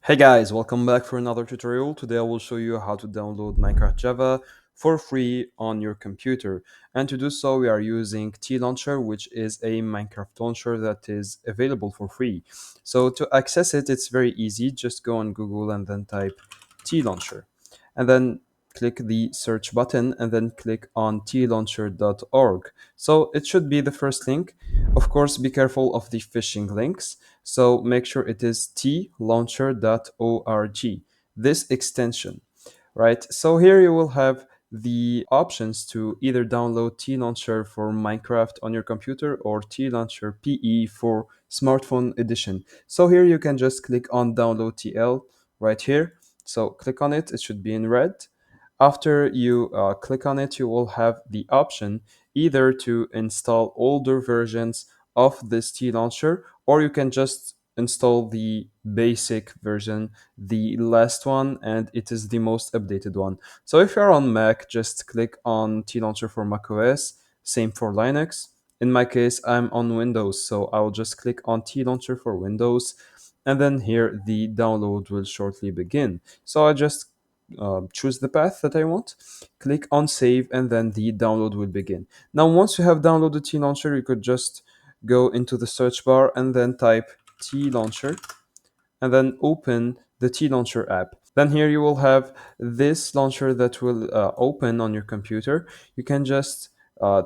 Hey guys, welcome back for another tutorial. Today I will show you how to download Minecraft Java for free on your computer. And to do so, we are using T-Launcher, which is a Minecraft launcher that is available for free. So to access it, it's very easy. Just go on Google and then type T-Launcher. And then click the search button and then click on tlauncher.org. So it should be the first link. Of course, be careful of the phishing links. So make sure it is tlauncher.org, this extension, right? So here you will have the options to either download T-Launcher for Minecraft on your computer or T-Launcher PE for smartphone edition. So here you can just click on download TL right here. So click on it, it should be in red. After you click on it, you will have the option either to install older versions of this T-Launcher, or you can just install the basic version, the last one, and it is the most updated one. So if you're on Mac, just click on T-Launcher for macOS, same for Linux. In my case, I'm on Windows, so I'll just click on T-Launcher for Windows, and then here the download will shortly begin. So I just choose the path that I want, click on save, and then the download will begin. Now, once you have downloaded T-Launcher, you could just go into the search bar and then type T-Launcher and then open the T-Launcher app. Then here you will have this launcher that will open on your computer. You can just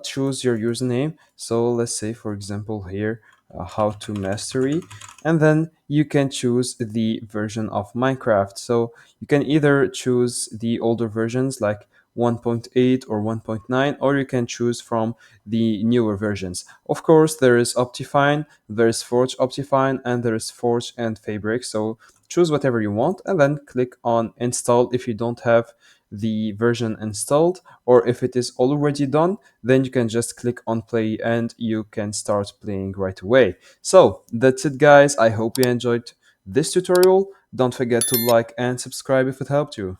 choose your username. So let's say, for example, here, how to mastery, and then you can choose the version of Minecraft. So you can either choose the older versions like 1.8 or 1.9, or you can choose from the newer versions. Of course, there is Optifine, there is Forge Optifine, and there is Forge and Fabric. So choose whatever you want and then click on install if you don't have the version installed, or if it is already done, then you can just click on play and you can start playing right away. So that's it, guys. I hope you enjoyed this tutorial. Don't forget to like and subscribe if it helped you.